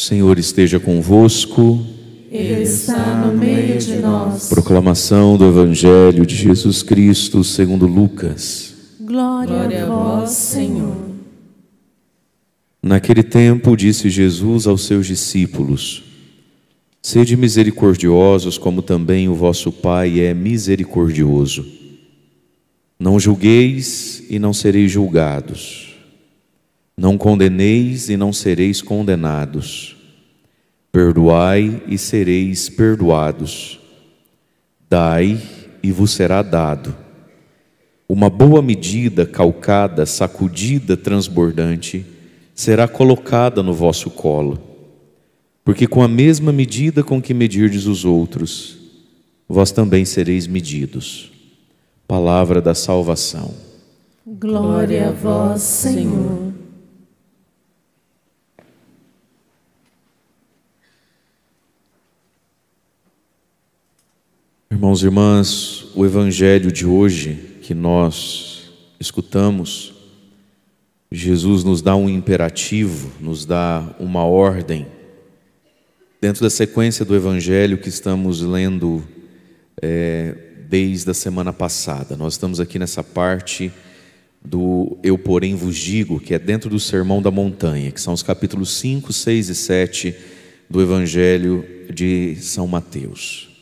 Senhor esteja convosco. Ele está no meio de nós. Proclamação do Evangelho de Jesus Cristo segundo Lucas. Glória a vós, Senhor. Naquele tempo disse Jesus aos seus discípulos: Sede misericordiosos, como também o vosso Pai é misericordioso. Não julgueis e não sereis julgados. Não condeneis e não sereis condenados. Perdoai e sereis perdoados. Dai e vos será dado. Uma boa medida, calcada, sacudida, transbordante, será colocada no vosso colo. Porque com a mesma medida com que medirdes os outros, vós também sereis medidos. Palavra da salvação. Glória a vós, Senhor. Irmãos e irmãs, o Evangelho de hoje que nós escutamos, Jesus nos dá um imperativo, nos dá uma ordem. Dentro da sequência do Evangelho que estamos lendo desde a semana passada. Nós estamos aqui nessa parte do Eu porém vos digo, que é dentro do Sermão da Montanha, que são os capítulos 5, 6 e 7 do Evangelho de São Mateus.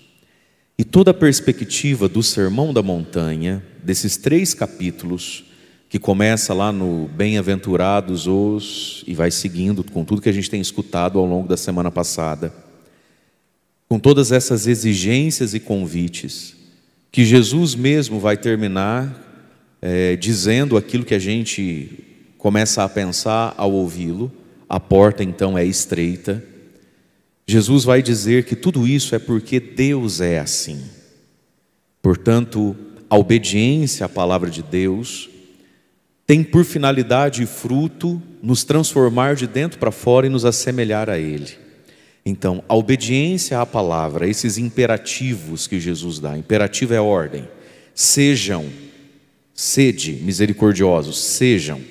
E toda a perspectiva do Sermão da Montanha, desses 3 capítulos, que começa lá no Bem-aventurados os, e vai seguindo com tudo que a gente tem escutado ao longo da semana passada, com todas essas exigências e convites, que Jesus mesmo vai terminar dizendo aquilo que a gente começa a pensar ao ouvi-lo. A porta então é estreita. Jesus vai dizer que tudo isso é porque Deus é assim. Portanto, a obediência à palavra de Deus tem por finalidade e fruto nos transformar de dentro para fora e nos assemelhar a Ele. Então, a obediência à palavra, esses imperativos que Jesus dá, imperativo é ordem, sede misericordiosos, sejam.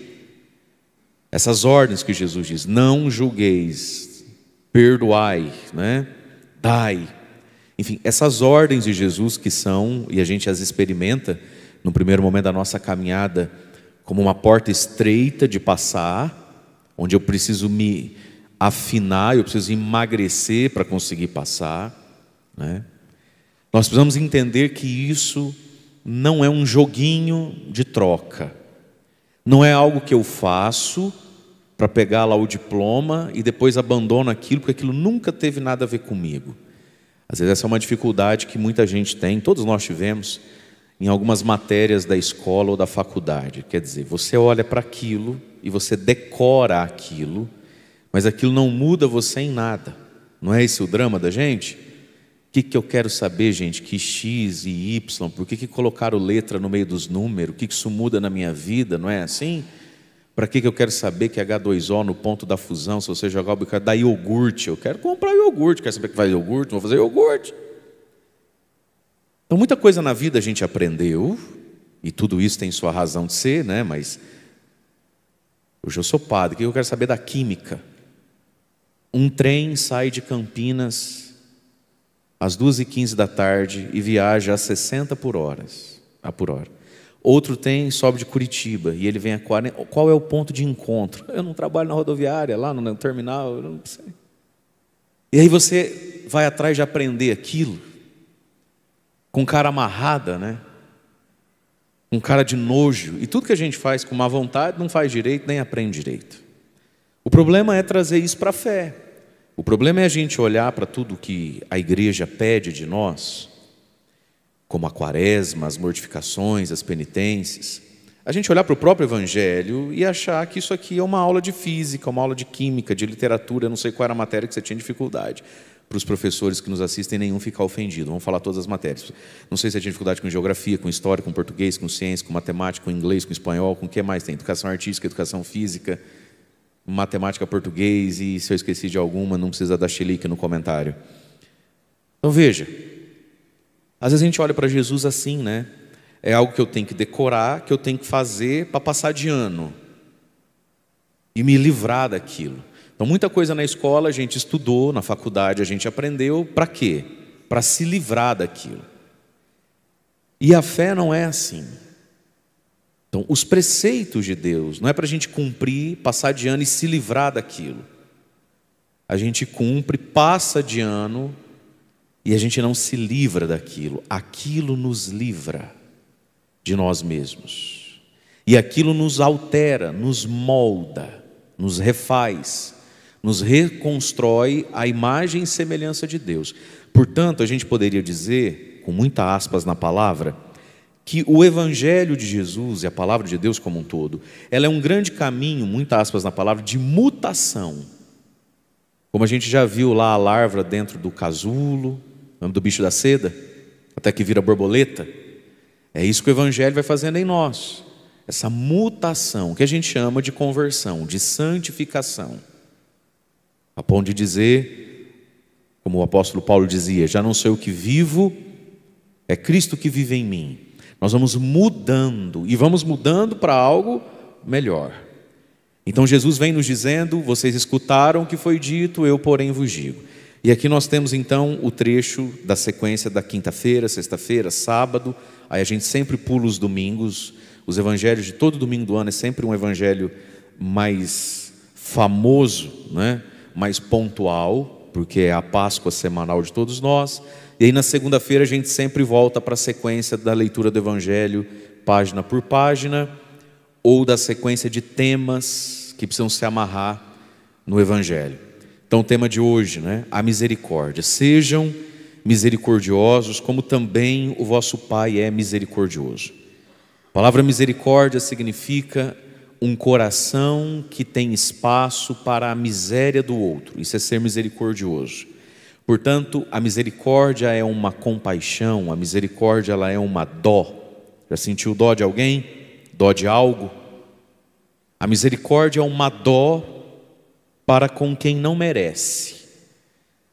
Essas ordens que Jesus diz, não julgueis, perdoai, dai. Enfim, essas ordens de Jesus que são, e a gente as experimenta no primeiro momento da nossa caminhada, como uma porta estreita de passar, onde eu preciso me afinar, eu preciso emagrecer para conseguir passar, Nós precisamos entender que isso não é um joguinho de troca, não é algo que eu faço para pegar lá o diploma e depois abandono aquilo, porque aquilo nunca teve nada a ver comigo. Às vezes essa é uma dificuldade que muita gente tem, todos nós tivemos, em algumas matérias da escola ou da faculdade. Quer dizer, você olha para aquilo e você decora aquilo, mas aquilo não muda você em nada. Não é esse o drama da gente? O que eu quero saber, gente? Que X e Y, por que colocaram letra no meio dos números? O que isso muda na minha vida? Não é assim? Para que eu quero saber que H2O no ponto da fusão, se você jogar o bocado, dá iogurte? Eu quero comprar iogurte, quero saber que faz iogurte, vou fazer iogurte. Então muita coisa na vida a gente aprendeu, e tudo isso tem sua razão de ser, mas hoje eu sou padre, o que eu quero saber da química? Um trem sai de Campinas às 2h15 da tarde e viaja a 60 por hora. Outro trem sobe de Curitiba e ele vem a 40. Qual é o ponto de encontro? Eu não trabalho na rodoviária, lá no terminal, eu não sei. E aí você vai atrás de aprender aquilo, com cara amarrada, com cara de nojo. E tudo que a gente faz com má vontade não faz direito, nem aprende direito. O problema é trazer isso para a fé. O problema é a gente olhar para tudo que a igreja pede de nós, como a quaresma, as mortificações, as penitências. A gente olhar para o próprio Evangelho e achar que isso aqui é uma aula de física, uma aula de química, de literatura. Eu não sei qual era a matéria que você tinha dificuldade. Para os professores que nos assistem, nenhum ficar ofendido. Vamos falar todas as matérias. Não sei se você tinha dificuldade com geografia, com história, com português, com ciência, com matemática, com inglês, com espanhol, com o que mais tem? Educação artística, educação física, matemática, português, e se eu esqueci de alguma, não precisa dar chilique no comentário. Então veja, às vezes a gente olha para Jesus assim, É algo que eu tenho que decorar, que eu tenho que fazer para passar de ano e me livrar daquilo. Então muita coisa na escola a gente estudou, na faculdade a gente aprendeu, para quê? Para se livrar daquilo. E a fé não é assim. Então os preceitos de Deus não é para a gente cumprir, passar de ano e se livrar daquilo. A gente cumpre, passa de ano e a gente não se livra daquilo. Aquilo nos livra de nós mesmos. E aquilo nos altera, nos molda, nos refaz, nos reconstrói a imagem e semelhança de Deus. Portanto, a gente poderia dizer, com muitas aspas na palavra, que o Evangelho de Jesus e a palavra de Deus como um todo, ela é um grande caminho, muitas aspas na palavra, de mutação. Como a gente já viu lá a larva dentro do casulo, do bicho da seda, até que vira borboleta. É isso que o Evangelho vai fazendo em nós. Essa mutação, que a gente chama de conversão, de santificação. A ponto de dizer, como o apóstolo Paulo dizia, já não sou eu que vivo, é Cristo que vive em mim. Nós vamos mudando, e vamos mudando para algo melhor. Então Jesus vem nos dizendo, vocês escutaram o que foi dito, eu porém vos digo. E aqui nós temos então o trecho da sequência da quinta-feira, sexta-feira, sábado. Aí a gente sempre pula os domingos. Os evangelhos de todo domingo do ano é sempre um evangelho mais famoso, né? Mais pontual, porque é a Páscoa semanal de todos nós. E aí na segunda-feira a gente sempre volta para a sequência da leitura do evangelho, página por página, ou da sequência de temas que precisam se amarrar no evangelho. Então o tema de hoje, né? A misericórdia. Sejam misericordiosos, como também o vosso Pai é misericordioso. A palavra misericórdia significa um coração que tem espaço para a miséria do outro. Isso é ser misericordioso. Portanto, a misericórdia é uma compaixão, a misericórdia ela é uma dó. Já sentiu dó de alguém? Dó de algo? A misericórdia é uma dó para com quem não merece.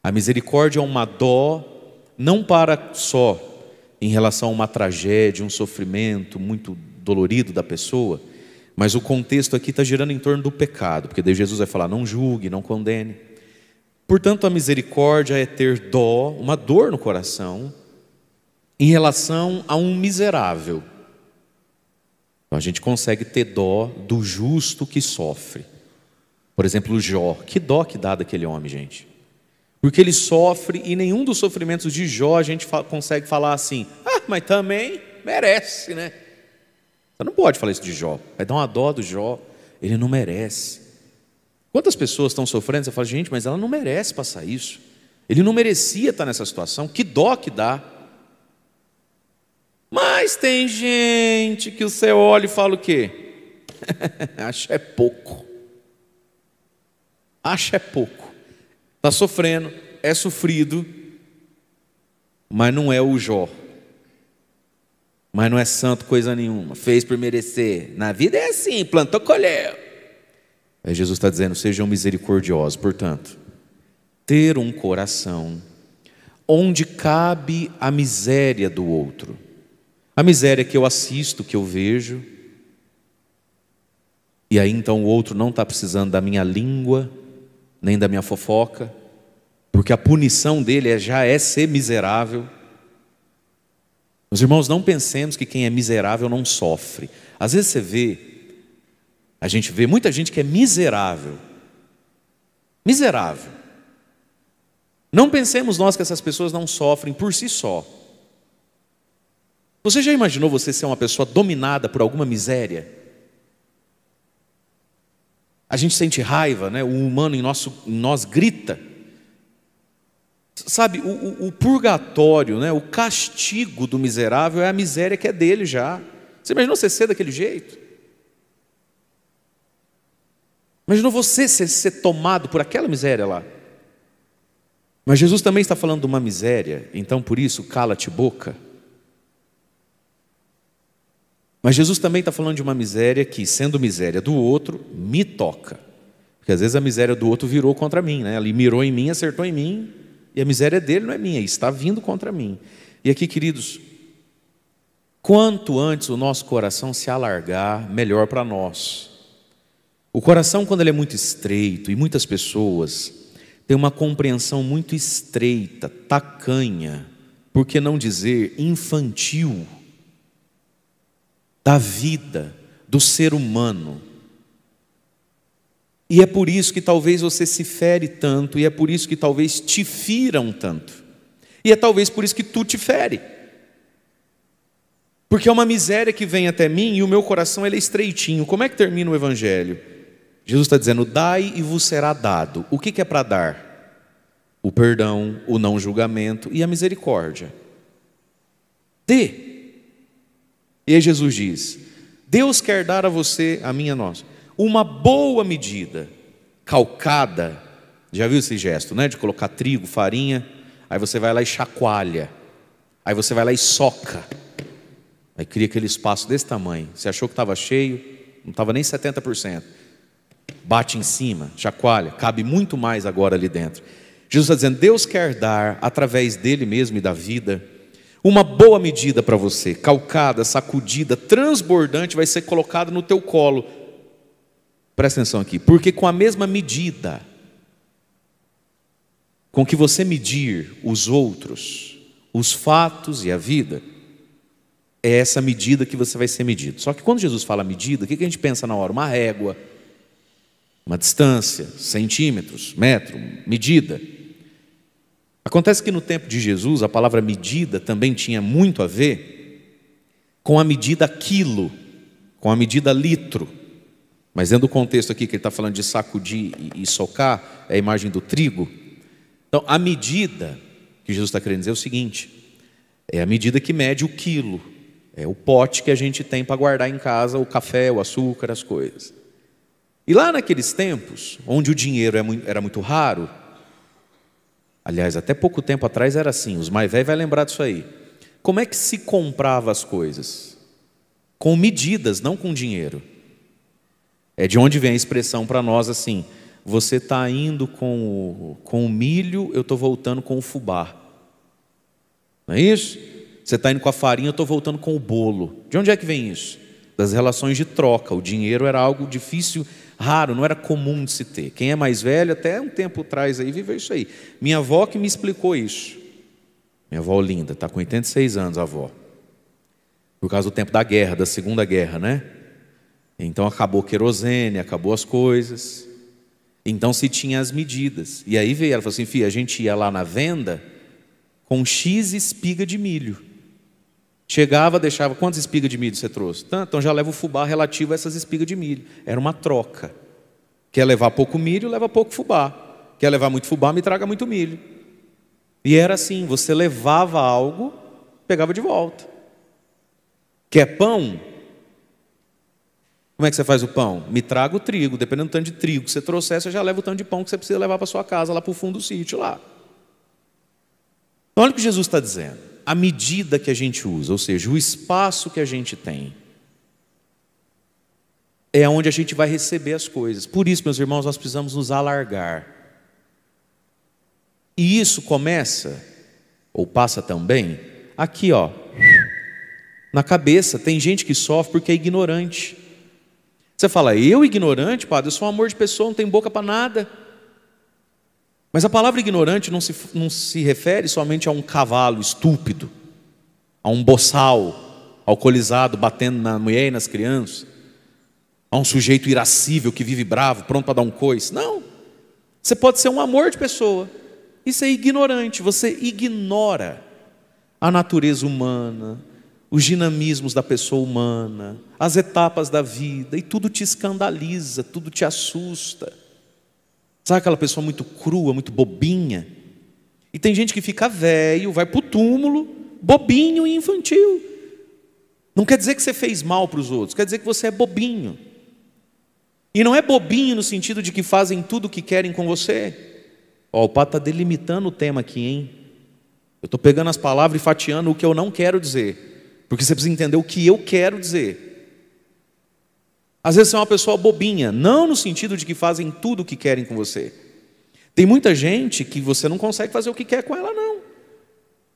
A misericórdia é uma dó não para só em relação a uma tragédia, um sofrimento muito dolorido da pessoa, mas o contexto aqui está girando em torno do pecado, porque daí Jesus vai falar, não julgue, não condene. Portanto, a misericórdia é ter dó, uma dor no coração, em relação a um miserável. Então, a gente consegue ter dó do justo que sofre. Por exemplo, o Jó. Que dó que dá daquele homem, gente. Porque ele sofre e nenhum dos sofrimentos de Jó a gente consegue falar assim, mas também merece, né? Você não pode falar isso de Jó. Vai dar uma dó do Jó. Ele não merece. Quantas pessoas estão sofrendo? Você fala, gente, mas ela não merece passar isso. Ele não merecia estar nessa situação. Que dó que dá. Mas tem gente que você olha e fala o quê? Acha é pouco. Acha é pouco. Está sofrendo, é sofrido, mas não é o Jó. Mas não é santo coisa nenhuma. Fez por merecer. Na vida é assim, plantou, colheu. Aí Jesus está dizendo, sejam misericordiosos. Portanto, ter um coração onde cabe a miséria do outro. A miséria que eu assisto, que eu vejo. E aí então o outro não está precisando da minha língua, nem da minha fofoca, porque a punição dele já é ser miserável. Meus irmãos, não pensemos que quem é miserável não sofre. Às vezes a gente vê muita gente que é miserável. Miserável. Não pensemos nós que essas pessoas não sofrem por si só. Você já imaginou você ser uma pessoa dominada por alguma miséria? A gente sente raiva, né? O humano em nós grita. Sabe, o purgatório, né? O castigo do miserável é a miséria que é dele já. Você imaginou você ser daquele jeito? Imaginou você ser tomado por aquela miséria lá? Mas Jesus também está falando de uma miséria, então por isso, cala-te boca. Mas Jesus também está falando de uma miséria que, sendo miséria do outro, me toca. Porque às vezes a miséria do outro virou contra mim, né? Ele mirou em mim, acertou em mim, e a miséria dele não é minha, está vindo contra mim. E aqui, queridos, quanto antes o nosso coração se alargar, melhor para nós. O coração, quando ele é muito estreito, e muitas pessoas têm uma compreensão muito estreita, tacanha, por que não dizer infantil, da vida, do ser humano. E é por isso que talvez você se fere tanto, e é por isso que talvez te firam tanto, e é talvez por isso que tu te fere. Porque é uma miséria que vem até mim e o meu coração ele é estreitinho. Como é que termina o Evangelho? Jesus está dizendo: dai e vos será dado. O que é para dar? O perdão, o não julgamento e a misericórdia. Dê. E aí Jesus diz: Deus quer dar a você, a mim, a nós, uma boa medida, calcada. Já viu esse gesto, né? De colocar trigo, farinha, aí você vai lá e chacoalha, aí você vai lá e soca, aí cria aquele espaço desse tamanho. Você achou que estava cheio, não estava nem 70%. Bate em cima, chacoalha, cabe muito mais agora ali dentro. Jesus está dizendo: Deus quer dar, através dele mesmo e da vida, uma boa medida para você, calcada, sacudida, transbordante, vai ser colocada no teu colo. Presta atenção aqui, porque com a mesma medida com que você medir os outros, os fatos e a vida, é essa medida que você vai ser medido. Só que quando Jesus fala medida, o que a gente pensa na hora? Uma régua, uma distância, centímetros, metro, medida. Acontece que no tempo de Jesus, a palavra medida também tinha muito a ver com a medida quilo, com a medida litro. Mas dentro do contexto aqui que ele está falando de sacudir e socar, é a imagem do trigo. Então, a medida que Jesus está querendo dizer é o seguinte: é a medida que mede o quilo, é o pote que a gente tem para guardar em casa o café, o açúcar, as coisas. E lá naqueles tempos, onde o dinheiro era muito raro, aliás, até pouco tempo atrás era assim, os mais velhos vão lembrar disso aí. Como é que se comprava as coisas? Com medidas, não com dinheiro. É de onde vem a expressão para nós assim: você está indo com o milho, eu estou voltando com o fubá. Não é isso? Você está indo com a farinha, eu estou voltando com o bolo. De onde é que vem isso? Das relações de troca. O dinheiro era algo difícil, raro, não era comum de se ter. Quem é mais velho, até um tempo atrás aí, viveu isso aí. Minha avó que me explicou isso. Minha avó linda, está com 86 anos a avó. Por causa do tempo da guerra, da Segunda Guerra, né? Então acabou o querosene, acabou as coisas. Então se tinha as medidas. E aí veio, ela falou assim: filha, a gente ia lá na venda com X espiga de milho. Chegava, deixava, quantas espigas de milho você trouxe? Então já leva o fubá relativo a essas espigas de milho. Era uma troca. Quer levar pouco milho, leva pouco fubá. Quer levar muito fubá, me traga muito milho. E era assim, você levava algo, pegava de volta. Quer pão? Como é que você faz o pão? Me traga o trigo, dependendo do tanto de trigo que você trouxer, você já leva o tanto de pão que você precisa levar para sua casa, lá para o fundo do sítio lá. Então, olha o que Jesus está dizendo. A medida que a gente usa, ou seja, o espaço que a gente tem, é onde a gente vai receber as coisas. Por isso, meus irmãos, nós precisamos nos alargar. E isso começa, ou passa também, aqui ó, na cabeça. Tem gente que sofre porque é ignorante. Você fala: eu ignorante, padre? Eu sou um amor de pessoa, não tenho boca para nada. Mas a palavra ignorante não se refere somente a um cavalo estúpido, a um boçal alcoolizado batendo na mulher e nas crianças, a um sujeito irascível que vive bravo, pronto para dar um coice. Não, você pode ser um amor de pessoa. Isso é ignorante, você ignora a natureza humana, os dinamismos da pessoa humana, as etapas da vida, e tudo te escandaliza, tudo te assusta. Sabe aquela pessoa muito crua, muito bobinha? E tem gente que fica velho, vai para o túmulo, bobinho e infantil. Não quer dizer que você fez mal para os outros, quer dizer que você é bobinho. E não é bobinho no sentido de que fazem tudo o que querem com você. Ó, o padre está delimitando o tema aqui, hein? Eu estou pegando as palavras e fatiando o que eu não quero dizer, porque você precisa entender o que eu quero dizer. Às vezes você é uma pessoa bobinha, não no sentido de que fazem tudo o que querem com você. Tem muita gente que você não consegue fazer o que quer com ela, não.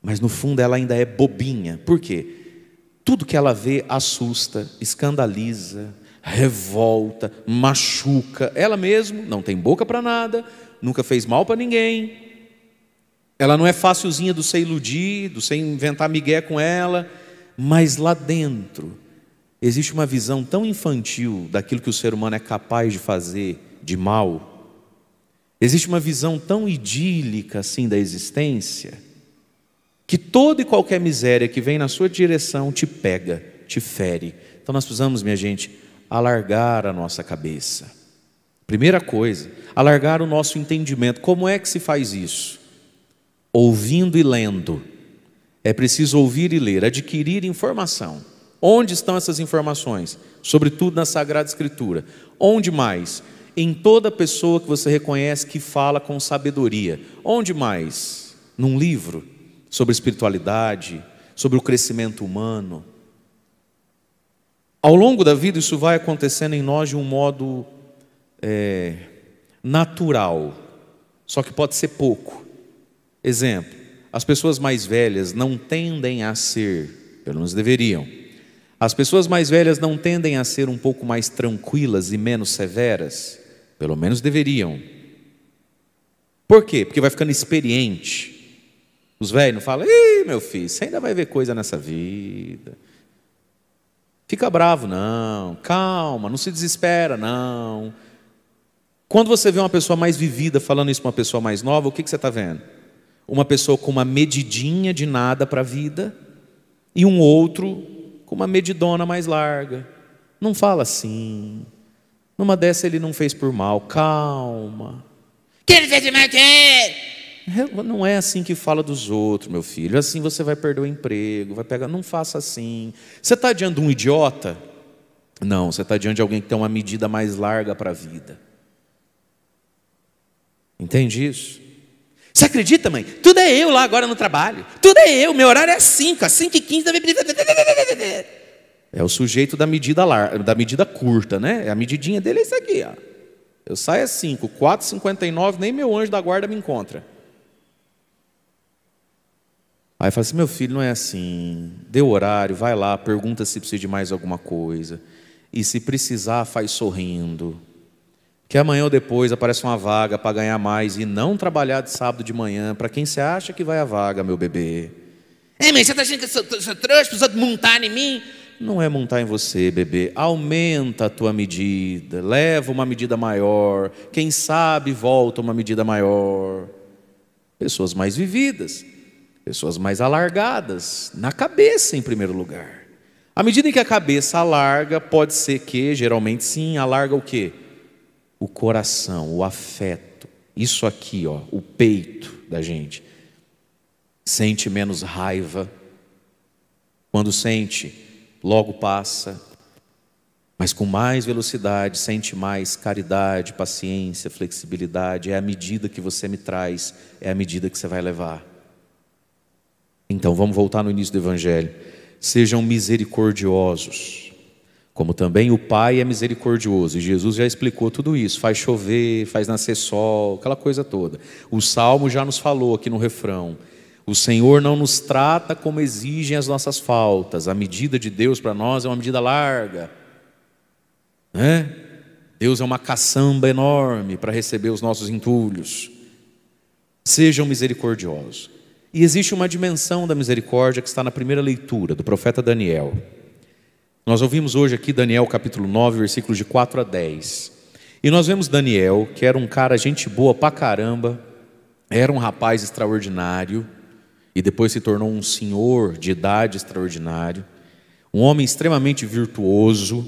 Mas no fundo ela ainda é bobinha. Por quê? Tudo que ela vê assusta, escandaliza, revolta, machuca. Ela mesmo não tem boca para nada, nunca fez mal para ninguém. Ela não é facilzinha do você iludir, do você inventar migué com ela, mas lá dentro existe uma visão tão infantil daquilo que o ser humano é capaz de fazer de mal. Existe uma visão tão idílica assim da existência, que toda e qualquer miséria que vem na sua direção te pega, te fere. Então nós precisamos, minha gente, alargar a nossa cabeça. Primeira coisa, alargar o nosso entendimento. Como é que se faz isso? Ouvindo e lendo. É preciso ouvir e ler, adquirir informação. Onde estão essas informações? Sobretudo na Sagrada Escritura. Onde mais? Em toda pessoa que você reconhece que fala com sabedoria. Onde mais? Num livro sobre espiritualidade, sobre o crescimento humano. Ao longo da vida isso vai acontecendo em nós de um modo natural, só que pode ser pouco. Exemplo, as pessoas mais velhas não tendem a ser, pelo menos deveriam, as pessoas mais velhas não tendem a ser um pouco mais tranquilas e menos severas? Pelo menos deveriam. Por quê? Porque vai ficando experiente. Os velhos não falam: ih, meu filho, você ainda vai ver coisa nessa vida. Fica bravo não, calma, não se desespera não. Quando você vê uma pessoa mais vivida falando isso para uma pessoa mais nova, o que você está vendo? Uma pessoa com uma medidinha de nada para a vida e um outro com uma medidona mais larga. Não fala assim. Numa dessa ele não fez por mal, calma. Que ele fez de mal que? Não é assim que fala dos outros, meu filho. Assim você vai perder o emprego, vai pegar. Não faça assim. Você está diante de um idiota? Não, você está diante de alguém que tem uma medida mais larga para a vida. Entende isso? Você acredita, mãe? Tudo é eu lá agora no trabalho. Tudo é eu, meu horário é 5, às 5h15 É o sujeito da medida larga, da medida curta, né? A medidinha dele é isso aqui, ó. Eu saio às 5, 4h59, nem meu anjo da guarda me encontra. Aí fala assim: meu filho, não é assim. Dê o horário, vai lá, pergunta se precisa de mais alguma coisa. E se precisar, faz sorrindo. Que amanhã ou depois aparece uma vaga para ganhar mais e não trabalhar de sábado de manhã. Para quem você acha que vai a vaga, meu bebê? Mãe, você está achando que eu sou trouxa para os outros montarem em mim? Não é montar em você, bebê. Aumenta a tua medida. Leva uma medida maior. Quem sabe volta uma medida maior. Pessoas mais vividas. Pessoas mais alargadas. Na cabeça, em primeiro lugar. À medida em que a cabeça alarga, pode ser que, geralmente sim, alarga o quê? O coração, o afeto. Isso aqui, ó, o peito da gente. Sente menos raiva. Quando sente, logo passa, mas com mais velocidade, sente mais caridade, paciência, flexibilidade. É a medida que você me traz, é a medida que você vai levar. Então vamos voltar no início do Evangelho. Sejam misericordiosos, como também o Pai é misericordioso. E Jesus já explicou tudo isso. Faz chover, faz nascer sol, aquela coisa toda. O Salmo já nos falou aqui no refrão: o Senhor não nos trata como exigem as nossas faltas. A medida de Deus para nós é uma medida larga, né? Deus é uma caçamba enorme para receber os nossos entulhos. Sejam misericordiosos. E existe uma dimensão da misericórdia que está na primeira leitura do profeta Daniel. Nós ouvimos hoje aqui Daniel capítulo 9, versículos de 4 a 10. E nós vemos Daniel, que era um cara gente boa pra caramba, era um rapaz extraordinário, e depois se tornou um senhor de idade extraordinário, um homem extremamente virtuoso,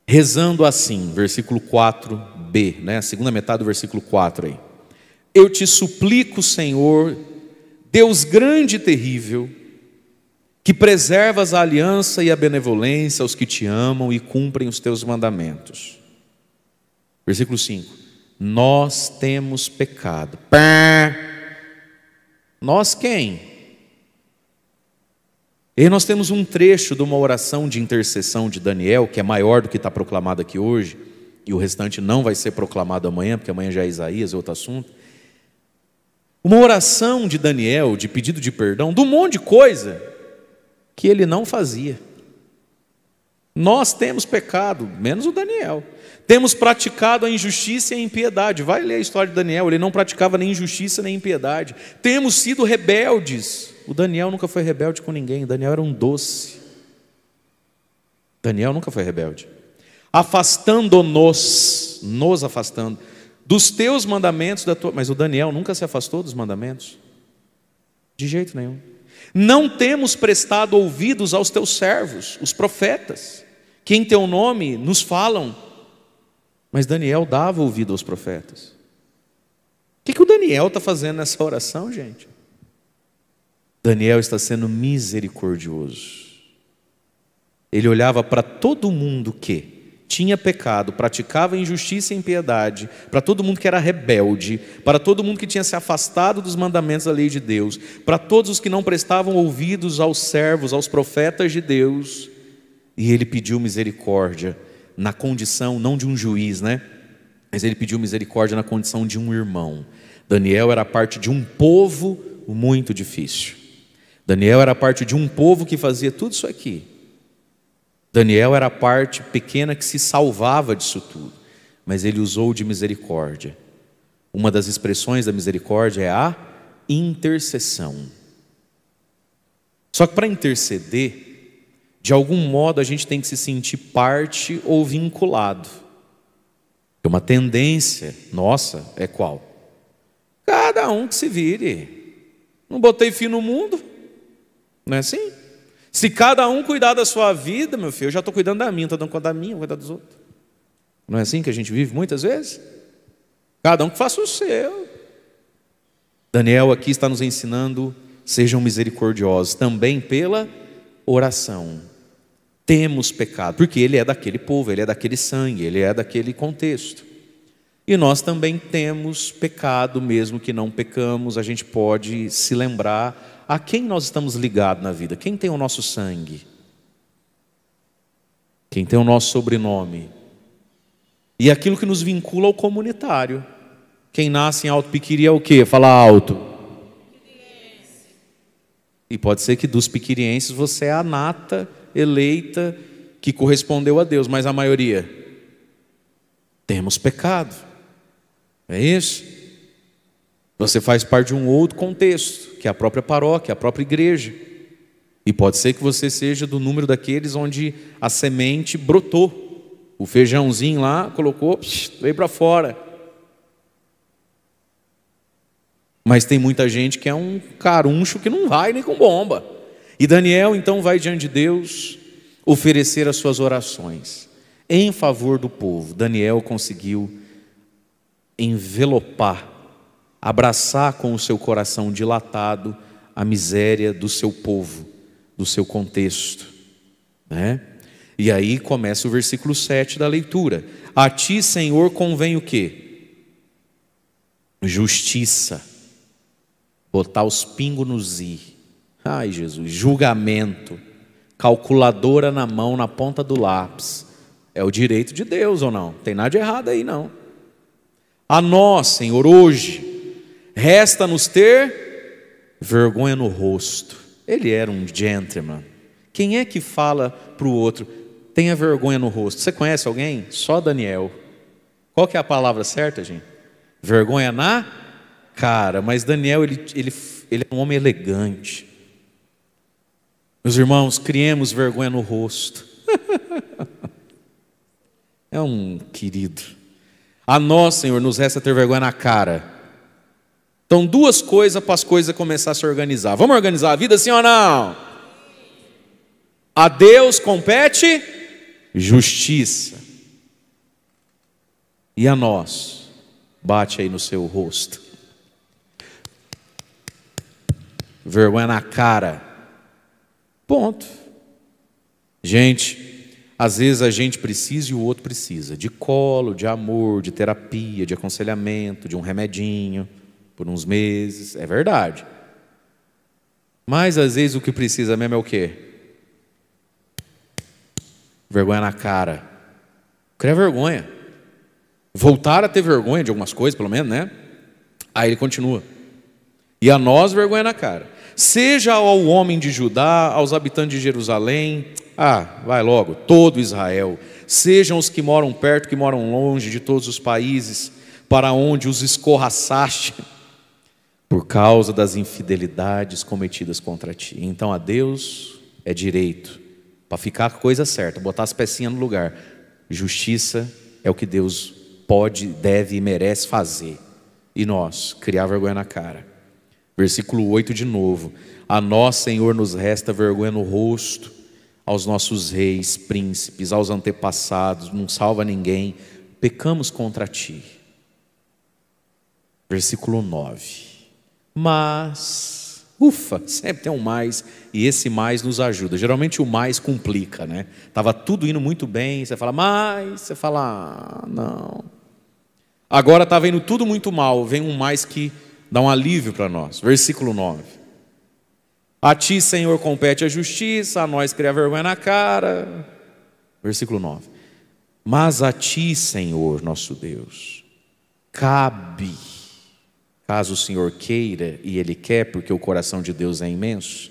rezando assim, versículo 4b, né? A segunda metade do versículo 4 aí. Eu te suplico, Senhor, Deus grande e terrível, que preservas a aliança e a benevolência aos que te amam e cumprem os teus mandamentos. Versículo 5. Nós temos pecado. Nós quem? E nós temos um trecho de uma oração de intercessão de Daniel, que é maior do que está proclamado aqui hoje, e o restante não vai ser proclamado amanhã, porque amanhã já é Isaías, é outro assunto. Uma oração de Daniel, de pedido de perdão, de um monte de coisa que ele não fazia. Nós temos pecado, menos o Daniel. Temos praticado a injustiça e a impiedade. Vai ler a história de Daniel, ele não praticava nem injustiça nem impiedade. Temos sido rebeldes. O Daniel nunca foi rebelde com ninguém, o Daniel era um doce. Daniel nunca foi rebelde. Afastando-nos, nos afastando, dos teus mandamentos, mas o Daniel nunca se afastou dos mandamentos. De jeito nenhum. Não temos prestado ouvidos aos teus servos, os profetas, que em teu nome nos falam. Mas Daniel dava ouvido aos profetas. O que o Daniel está fazendo nessa oração, gente? Daniel está sendo misericordioso. Ele olhava para todo mundo que tinha pecado, praticava injustiça e impiedade, para todo mundo que era rebelde, para todo mundo que tinha se afastado dos mandamentos da lei de Deus, para todos os que não prestavam ouvidos aos servos, aos profetas de Deus, e ele pediu misericórdia na condição, não de um juiz, né? Mas ele pediu misericórdia na condição de um irmão. Daniel era parte de um povo muito difícil. Daniel era parte de um povo que fazia tudo isso aqui. Daniel era a parte pequena que se salvava disso tudo, mas ele usou de misericórdia. Uma das expressões da misericórdia é a intercessão. Só que para interceder, de algum modo a gente tem que se sentir parte ou vinculado. Uma tendência nossa é qual? Cada um que se vire. Não botei fim no mundo, não é assim? Se cada um cuidar da sua vida, meu filho, eu já estou cuidando da minha, estou dando conta da minha, vou cuidar dos outros. Não é assim que a gente vive muitas vezes? Cada um que faça o seu. Daniel aqui está nos ensinando, sejam misericordiosos, também pela oração. Temos pecado, porque ele é daquele povo, ele é daquele sangue, ele é daquele contexto. E nós também temos pecado, mesmo que não pecamos, a gente pode se lembrar a quem nós estamos ligados na vida, quem tem o nosso sangue, quem tem o nosso sobrenome, e aquilo que nos vincula ao comunitário. Quem nasce em Alto Piquiri é o quê? Fala alto. E pode ser que dos piquirienses você é a nata eleita que correspondeu a Deus, mas a maioria temos pecado, é isso? Você faz parte de um outro contexto, que é a própria paróquia, a própria igreja, e pode ser que você seja do número daqueles onde a semente brotou, o feijãozinho lá, colocou, veio para fora. Mas tem muita gente que é um caruncho que não vai nem com bomba. E Daniel então vai diante de Deus oferecer as suas orações em favor do povo. Daniel conseguiu envelopar, abraçar com o seu coração dilatado a miséria do seu povo, do seu contexto, né? E aí começa o versículo 7 da leitura. A ti, Senhor, convém o quê? Justiça. Botar os pingos nos i. Ai, Jesus, julgamento, calculadora na mão, na ponta do lápis. É o direito de Deus ou não? Tem nada de errado aí não. A nós, Senhor, hoje, resta-nos ter vergonha no rosto. Ele era um gentleman. Quem é que fala para o outro, tenha vergonha no rosto? Você conhece alguém? Só Daniel. Qual que é a palavra certa, gente? Vergonha na cara. Mas Daniel, ele é um homem elegante. Meus irmãos, criemos vergonha no rosto. É um querido. A nós, Senhor, nos resta ter vergonha na cara. Então, duas coisas para as coisas começar a se organizar. Vamos organizar a vida, sim ou não? A Deus compete justiça. E a nós? Bate aí no seu rosto. Vergonha na cara. Ponto. Gente, às vezes a gente precisa e o outro precisa de colo, de amor, de terapia, de aconselhamento, de um remedinho por uns meses, é verdade. Mas às vezes o que precisa mesmo é o quê? Vergonha na cara. Criar vergonha. Voltar a ter vergonha de algumas coisas, pelo menos, né? Aí ele continua. E a nós vergonha na cara. Seja ao homem de Judá, aos habitantes de Jerusalém, vai logo, todo Israel, sejam os que moram perto, que moram longe, de todos os países, para onde os escorraçaste, por causa das infidelidades cometidas contra ti. Então a Deus é direito, para ficar a coisa certa, botar as pecinhas no lugar. Justiça é o que Deus pode, deve e merece fazer. E nós, criar vergonha na cara. Versículo 8 de novo. A nós, Senhor, nos resta vergonha no rosto, aos nossos reis, príncipes, aos antepassados, não salva ninguém, pecamos contra ti. Versículo 9. Mas, sempre tem um mais, e esse mais nos ajuda. Geralmente o mais complica, né? Estava tudo indo muito bem, você fala, mas, você fala, não. Agora estava indo tudo muito mal, vem um mais que dá um alívio para nós. Versículo 9. A ti, Senhor, compete a justiça, a nós criar vergonha na cara. Versículo 9. Mas a ti, Senhor, nosso Deus, cabe, caso o Senhor queira, e Ele quer, porque o coração de Deus é imenso,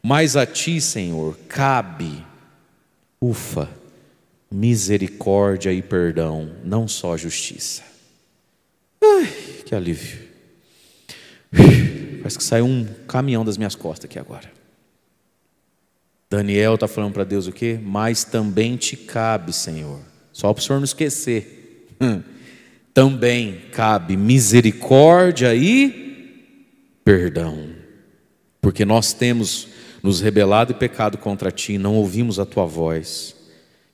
mas a ti, Senhor, cabe, misericórdia e perdão, não só justiça. Ai, que alívio. Parece que saiu um caminhão das minhas costas aqui agora. Daniel está falando para Deus o quê? Mas também te cabe, Senhor. Só para o Senhor não esquecer. Também cabe misericórdia e perdão. Porque nós temos nos rebelado e pecado contra ti, não ouvimos a tua voz,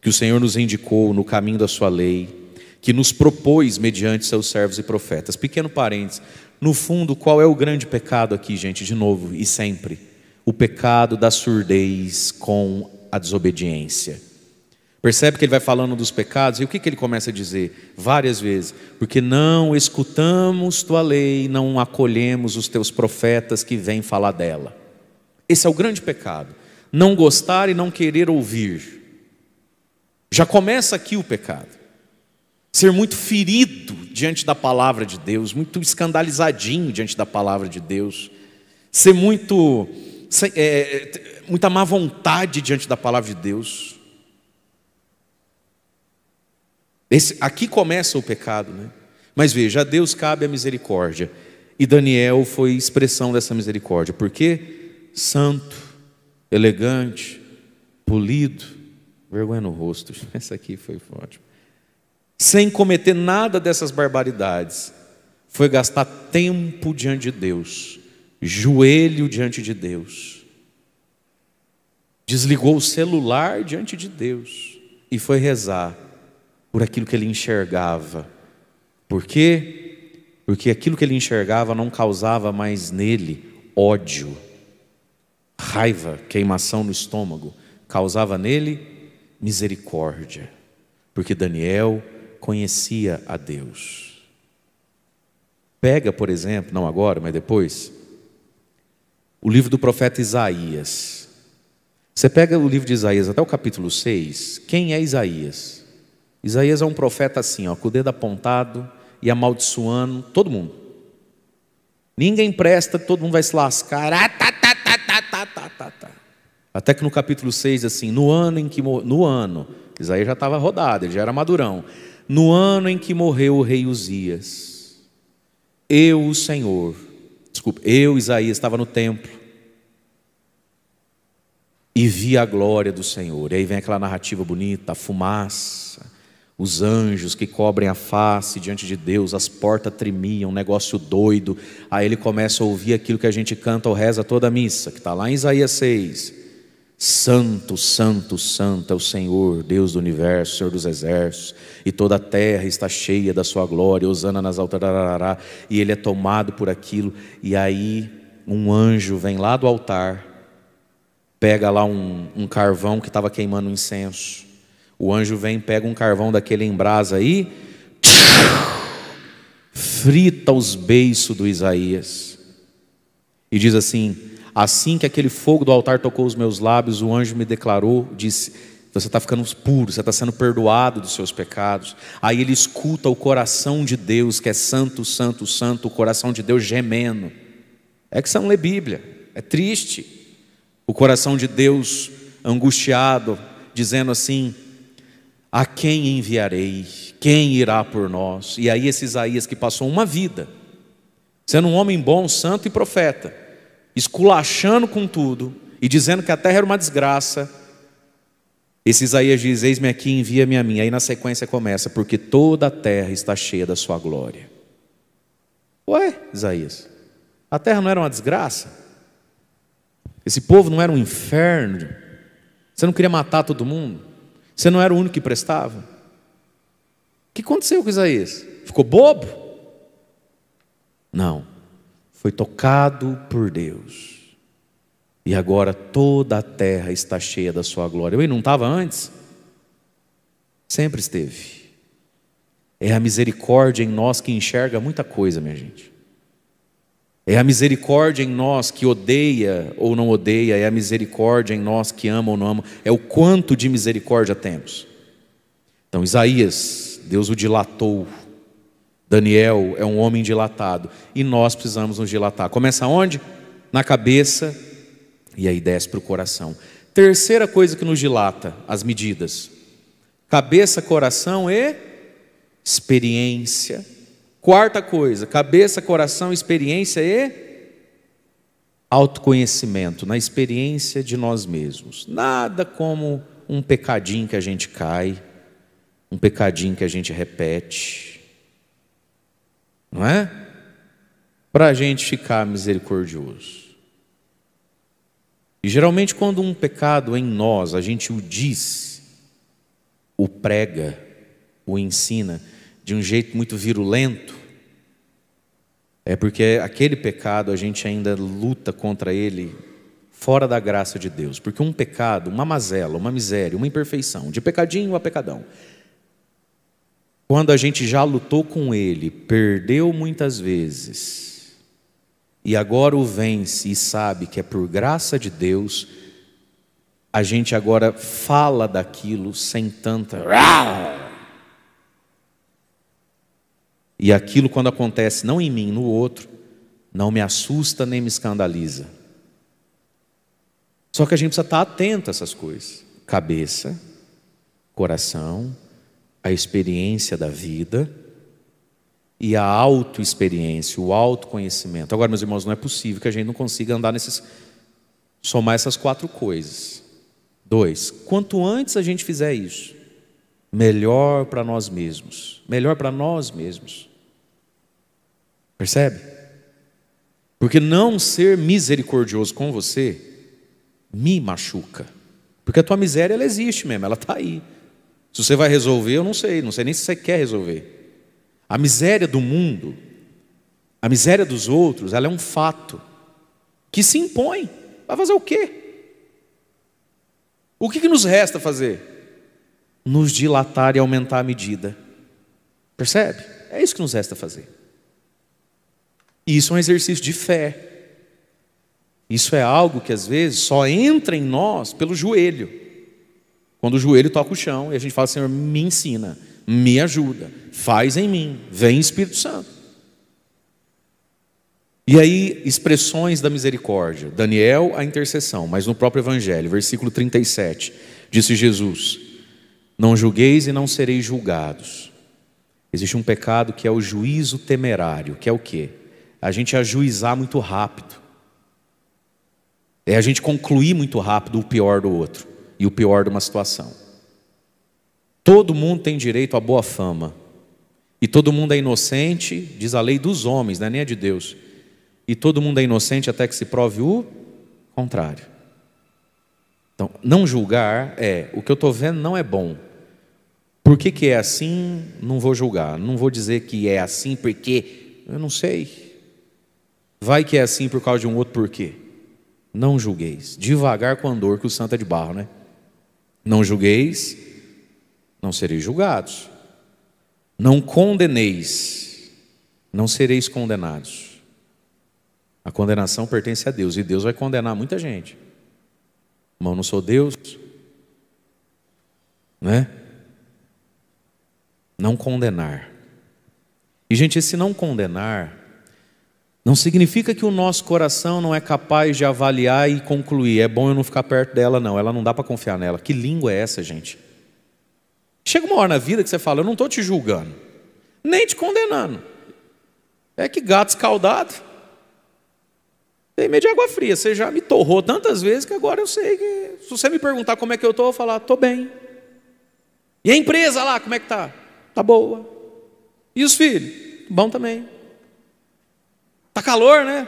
que o Senhor nos indicou no caminho da sua lei, que nos propôs mediante seus servos e profetas. Pequeno parênteses, no fundo, qual é o grande pecado aqui, gente, de novo e sempre? O pecado da surdez com a desobediência. Percebe que ele vai falando dos pecados, e o que ele começa a dizer? Várias vezes, porque não escutamos tua lei, não acolhemos os teus profetas que vêm falar dela. Esse é o grande pecado, não gostar e não querer ouvir. Já começa aqui o pecado. Ser muito ferido diante da palavra de Deus, muito escandalizadinho diante da palavra de Deus, ser muita má vontade diante da palavra de Deus. Aqui começa o pecado, né? Mas veja, a Deus cabe a misericórdia, e Daniel foi expressão dessa misericórdia, porque santo, elegante, polido, vergonha no rosto, essa aqui foi ótimo, sem cometer nada dessas barbaridades, foi gastar tempo diante de Deus, joelho diante de Deus, desligou o celular diante de Deus e foi rezar por aquilo que ele enxergava. Por quê? Porque aquilo que ele enxergava não causava mais nele ódio, raiva, queimação no estômago, causava nele misericórdia, porque Daniel conhecia a Deus. Pega, por exemplo, não agora, mas depois, o livro do profeta Isaías. Você pega o livro de Isaías até o capítulo 6, quem é Isaías? Isaías é um profeta assim, com o dedo apontado e amaldiçoando todo mundo. Ninguém presta, todo mundo vai se lascar. Até que no capítulo 6, assim, no ano, Isaías já estava rodado, ele já era madurão. No ano em que morreu o rei Uzias, eu, Isaías, estava no templo e vi a glória do Senhor. E aí vem aquela narrativa bonita, a fumaça, os anjos que cobrem a face diante de Deus, as portas tremiam, um negócio doido. Aí ele começa a ouvir aquilo que a gente canta ou reza toda a missa, que está lá em Isaías 6. Santo, santo, santo é o Senhor, Deus do universo, Senhor dos exércitos, e toda a terra está cheia da sua glória, hosana nas alturas, e ele é tomado por aquilo. E aí um anjo vem lá do altar, pega lá um carvão que estava queimando incenso. O anjo vem, pega um carvão daquele em brasa aí, frita os beiços do Isaías, e diz assim: assim que aquele fogo do altar tocou os meus lábios, o anjo me declarou, disse: você está ficando puro, você está sendo perdoado dos seus pecados. Aí ele escuta o coração de Deus, que é santo, santo, santo, o coração de Deus gemendo. É que você não lê Bíblia, é triste. O coração de Deus angustiado, dizendo assim: a quem enviarei? Quem irá por nós? E aí esse Isaías que passou uma vida, sendo um homem bom, santo e profeta, esculachando com tudo, e dizendo que a terra era uma desgraça, esse Isaías diz: eis-me aqui, envia-me a mim. Aí na sequência começa: porque toda a terra está cheia da sua glória. Ué, Isaías, a terra não era uma desgraça? Esse povo não era um inferno? Você não queria matar todo mundo? Você não era o único que prestava? O que aconteceu com Isaías? Ficou bobo? Não, foi tocado por Deus, e agora toda a terra está cheia da sua glória. Ele não estava antes? Sempre esteve. É a misericórdia em nós que enxerga muita coisa, minha gente. É a misericórdia em nós que odeia ou não odeia. É a misericórdia em nós que ama ou não ama. É o quanto de misericórdia temos. Então Isaías, Deus o dilatou. Daniel é um homem dilatado, e nós precisamos nos dilatar. Começa onde? Na cabeça, e aí desce para o coração. Terceira coisa que nos dilata: as medidas. Cabeça, coração e experiência. Quarta coisa: cabeça, coração, experiência e autoconhecimento, na experiência de nós mesmos. Nada como um pecadinho que a gente cai, um pecadinho que a gente repete, não é? Para a gente ficar misericordioso. E geralmente quando um pecado em nós, a gente o diz, o prega, o ensina de um jeito muito virulento, é porque aquele pecado a gente ainda luta contra ele fora da graça de Deus. Porque um pecado, uma mazela, uma miséria, uma imperfeição, de pecadinho a pecadão, quando a gente já lutou com ele, perdeu muitas vezes, e agora o vence e sabe que é por graça de Deus, a gente agora fala daquilo sem tanta... E aquilo, quando acontece não em mim, no outro, não me assusta nem me escandaliza. Só que a gente precisa estar atento a essas coisas. Cabeça, coração, a experiência da vida e a autoexperiência, o autoconhecimento. Agora, meus irmãos, não é possível que a gente não consiga andar somar essas quatro coisas. 2, quanto antes a gente fizer isso, melhor para nós mesmos. Melhor para nós mesmos. Percebe? Porque não ser misericordioso com você me machuca. Porque a tua miséria, ela existe mesmo, ela está aí. Se você vai resolver, eu não sei nem se você quer resolver. A miséria do mundo, a miséria dos outros, ela é um fato que se impõe. Vai fazer o quê? O que nos resta fazer? Nos dilatar e aumentar a medida. Percebe? É isso que nos resta fazer. E isso é um exercício de fé. Isso é algo que às vezes só entra em nós pelo joelho. Quando o joelho toca o chão e a gente fala: Senhor, me ensina, me ajuda, faz em mim, vem Espírito Santo. E aí, expressões da misericórdia. Daniel, a intercessão, mas no próprio Evangelho, versículo 37, disse Jesus: não julgueis e não sereis julgados. Existe um pecado que é o juízo temerário, que é o quê? A gente ajuizar muito rápido. É a gente concluir muito rápido o pior do outro e o pior de uma situação. Todo mundo tem direito à boa fama. E todo mundo é inocente, diz a lei dos homens, não é nem a de Deus. E todo mundo é inocente até que se prove o contrário. Então, não julgar o que eu estou vendo não é bom. Por que é assim? Não vou julgar. Não vou dizer que é assim porque eu não sei. Vai que é assim por causa de um outro porquê. Não julgueis. Devagar com andor, que o santo é de barro, né? Não julgueis, não sereis julgados. Não condeneis, não sereis condenados. A condenação pertence a Deus, e Deus vai condenar muita gente. Mas eu não sou Deus, né? Não condenar. E gente, esse não condenar Não significa que o nosso coração não é capaz de avaliar e concluir: é bom eu não ficar perto dela, não, ela não dá para confiar nela. Que língua é essa, gente? Chega uma hora na vida que você fala: eu não estou te julgando, nem te condenando. É que gato escaldado tem medo de água fria. Você já me torrou tantas vezes que agora eu sei que, se você me perguntar como é que eu estou, eu vou falar: estou bem. E a empresa lá, como é que está? Está boa. E os filhos? Bom também. Está calor, né?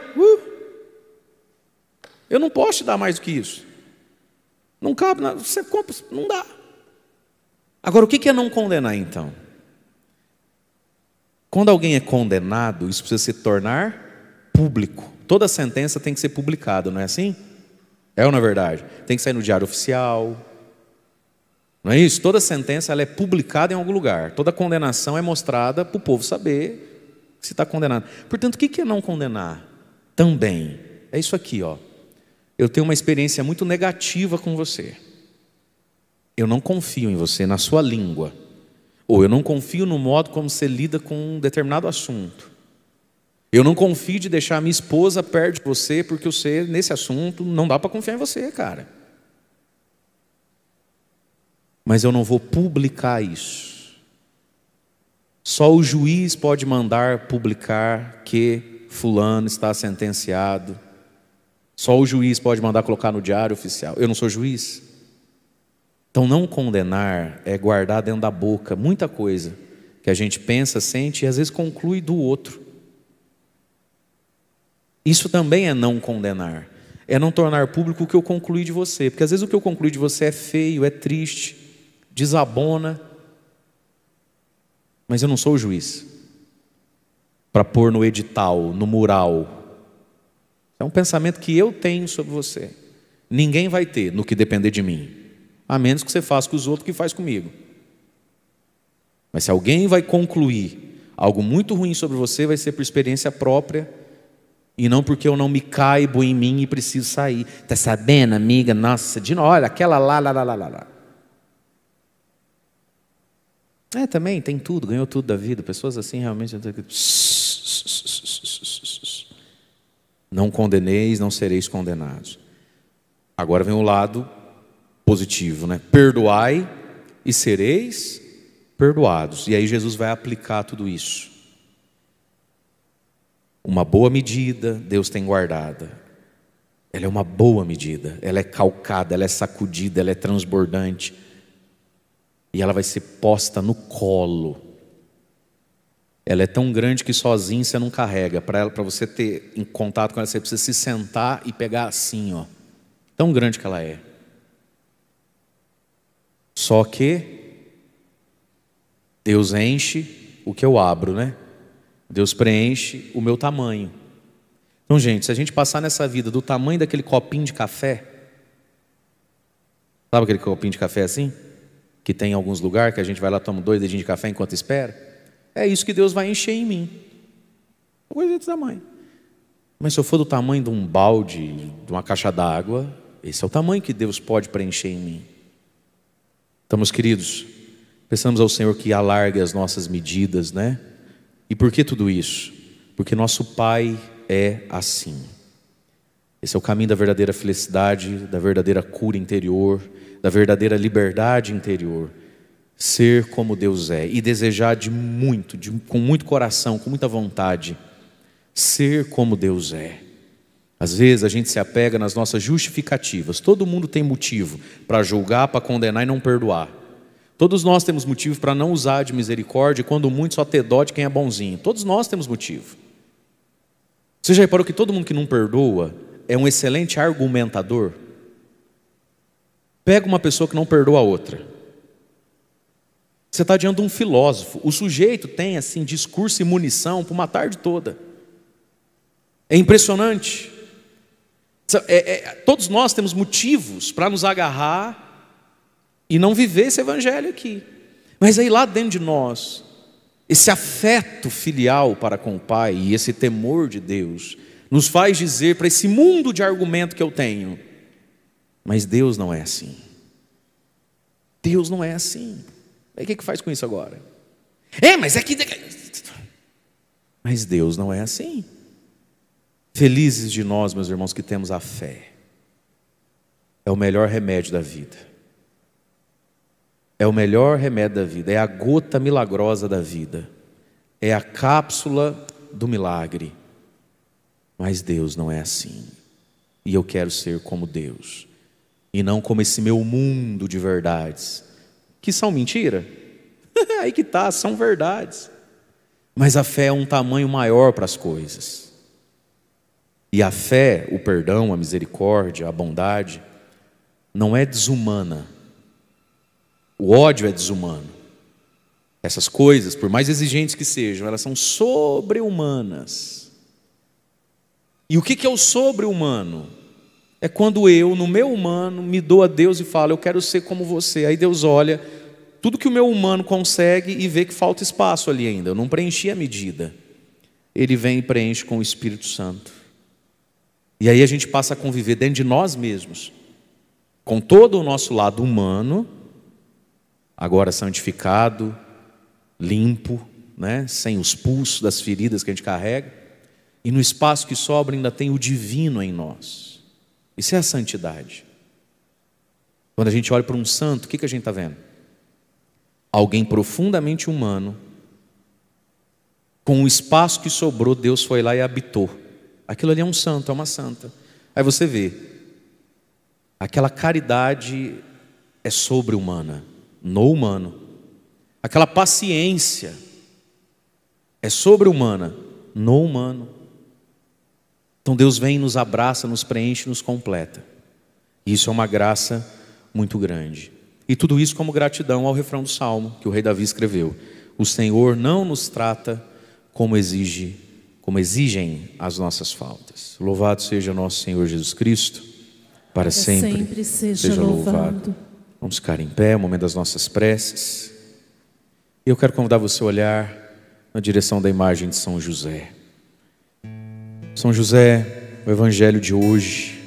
Eu não posso te dar mais do que isso. Não cabe, você compra, não dá. Agora, o que é não condenar, então? Quando alguém é condenado, isso precisa se tornar público. Toda sentença tem que ser publicada, não é assim? É ou não é verdade? Tem que sair no diário oficial. Não é isso? Toda sentença ela é publicada em algum lugar. Toda condenação é mostrada para o povo saber se está condenado. Portanto, o que é não condenar? Também, é isso aqui, ó. Eu tenho uma experiência muito negativa com você. Eu não confio em você, na sua língua. Ou eu não confio no modo como você lida com um determinado assunto. Eu não confio de deixar a minha esposa perto de você, porque você, nesse assunto, não dá para confiar em você, cara. Mas eu não vou publicar isso. Só o juiz pode mandar publicar que fulano está sentenciado. Só o juiz pode mandar colocar no diário oficial. Eu não sou juiz. Então não condenar é guardar dentro da boca muita coisa que a gente pensa, sente e às vezes conclui do outro. Isso também é não condenar. É não tornar público o que eu concluí de você. Porque às vezes o que eu concluí de você é feio, é triste, desabona. Mas eu não sou o juiz para pôr no edital, no mural. É um pensamento que eu tenho sobre você. Ninguém vai ter no que depender de mim, a menos que você faça com os outros o que faz comigo. Mas se alguém vai concluir algo muito ruim sobre você, vai ser por experiência própria e não porque eu não me caibo em mim e preciso sair. Tá sabendo, amiga? Nossa, olha, aquela lá. Também tem tudo, ganhou tudo da vida. Pessoas assim realmente. Não condeneis, não sereis condenados. Agora vem o lado positivo, né? Perdoai e sereis perdoados. E aí Jesus vai aplicar tudo isso. Uma boa medida Deus tem guardada. Ela é uma boa medida. Ela é calcada, ela é sacudida, ela é transbordante. E ela vai ser posta no colo. Ela é tão grande que sozinho você não carrega. Para você ter em contato com ela, você precisa se sentar e pegar assim, ó. Tão grande que ela é. Só que Deus enche o que eu abro, né? Deus preenche o meu tamanho. Então, gente, se a gente passar nessa vida do tamanho daquele copinho de café, sabe aquele copinho de café assim? Que tem em alguns lugares, que a gente vai lá, toma 2 dedinhos de café enquanto espera. É isso que Deus vai encher em mim. Coisa desse tamanho. Mas se eu for do tamanho de um balde, de uma caixa d'água, esse é o tamanho que Deus pode preencher em mim. Então, meus queridos, peçamos ao Senhor que alargue as nossas medidas, né? E por que tudo isso? Porque nosso Pai é assim. Esse é o caminho da verdadeira felicidade, da verdadeira cura interior, da verdadeira liberdade interior. Ser como Deus é e desejar com muito coração, com muita vontade, ser como Deus é. Às vezes a gente se apega nas nossas justificativas. Todo mundo tem motivo para julgar, para condenar e não perdoar. Todos nós temos motivo para não usar de misericórdia, quando muito só ter dó de quem é bonzinho. Todos nós temos motivo. Você já reparou que todo mundo que não perdoa é um excelente argumentador? Pega uma pessoa que não perdoa a outra. Você está diante de um filósofo. O sujeito tem assim discurso e munição por uma tarde toda. É impressionante. Todos nós temos motivos para nos agarrar e não viver esse evangelho aqui. Mas aí lá dentro de nós, esse afeto filial para com o Pai e esse temor de Deus nos faz dizer para esse mundo de argumento que eu tenho: mas Deus não é assim. Deus não é assim. Aí o que faz com isso agora? Mas é que... Mas Deus não é assim. Felizes de nós, meus irmãos, que temos a fé. É o melhor remédio da vida. É o melhor remédio da vida. É a gota milagrosa da vida. É a cápsula do milagre. Mas Deus não é assim. E eu quero ser como Deus. E não como esse meu mundo de verdades. Que são mentira. Aí que tá, são verdades. Mas a fé é um tamanho maior para as coisas. E a fé, o perdão, a misericórdia, a bondade, não é desumana. O ódio é desumano. Essas coisas, por mais exigentes que sejam, elas são sobre-humanas. E o que é o sobre-humano? É quando eu, no meu humano, me dou a Deus e falo, eu quero ser como você. Aí Deus olha tudo que o meu humano consegue e vê que falta espaço ali ainda. Eu não preenchi a medida. Ele vem e preenche com o Espírito Santo. E aí a gente passa a conviver dentro de nós mesmos, com todo o nosso lado humano, agora santificado, limpo, né? Sem os pulsos das feridas que a gente carrega. E no espaço que sobra ainda tem o divino em nós. Isso é a santidade. Quando a gente olha para um santo, o que a gente está vendo? Alguém profundamente humano, com o espaço que sobrou, Deus foi lá e habitou. Aquilo ali é um santo, é uma santa. Aí você vê, aquela caridade é sobre-humana, no humano. Aquela paciência é sobre-humana, no humano. Então Deus vem, nos abraça, nos preenche, nos completa. E isso é uma graça muito grande. E tudo isso como gratidão ao refrão do Salmo, que o rei Davi escreveu. O Senhor não nos trata como exigem as nossas faltas. Louvado seja nosso Senhor Jesus Cristo, para sempre seja louvado. Vamos ficar em pé, o momento das nossas preces. E eu quero convidar você a olhar na direção da imagem de São José. São José, o evangelho de hoje,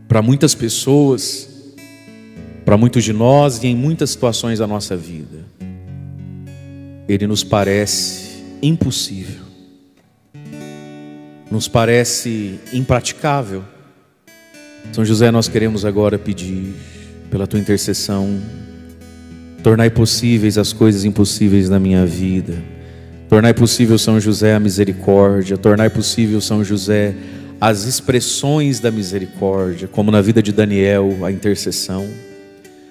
para muitas pessoas, para muitos de nós e em muitas situações da nossa vida, ele nos parece impossível, nos parece impraticável. São José, nós queremos agora pedir pela tua intercessão, tornai possíveis as coisas impossíveis na minha vida. Tornai possível, São José, a misericórdia. Tornai possível, São José, as expressões da misericórdia, como na vida de Daniel, a intercessão.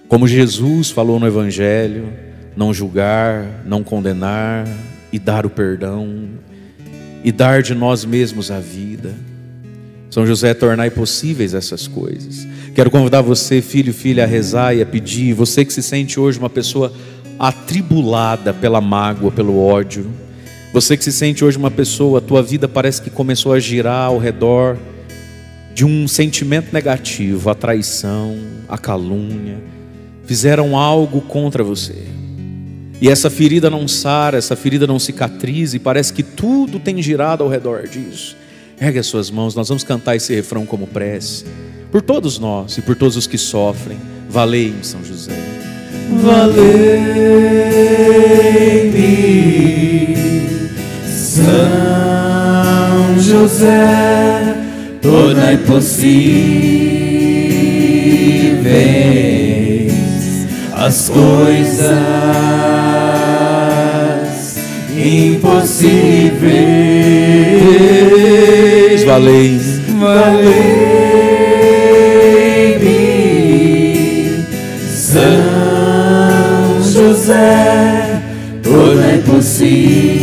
Como Jesus falou no Evangelho, não julgar, não condenar e dar o perdão, e dar de nós mesmos a vida. São José, tornai possíveis essas coisas. Quero convidar você, filho e filha, a rezar e a pedir. Você que se sente hoje uma pessoa atribulada pela mágoa, pelo ódio. Você que se sente hoje uma pessoa, a tua vida parece que começou a girar ao redor de um sentimento negativo, a traição, a calúnia. Fizeram algo contra você. E essa ferida não sara, essa ferida não cicatriza, e parece que tudo tem girado ao redor disso. Ergue as suas mãos, nós vamos cantar esse refrão como prece. Por todos nós e por todos os que sofrem. Valei-me, São José. Valei-me, São José, tornai possíveis as coisas impossíveis. Valei-me, São José, tornai possíveis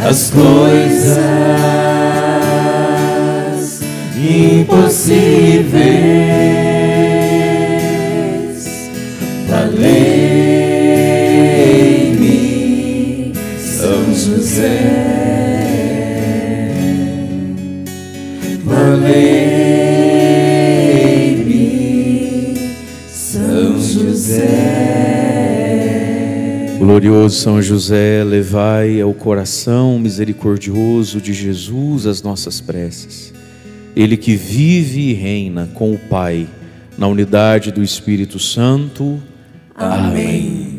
as coisas impossíveis. Valei-me, São José. Valei-me, São José. Glorioso São José, levai ao coração misericordioso de Jesus as nossas preces. Ele que vive e reina com o Pai, na unidade do Espírito Santo. Amém.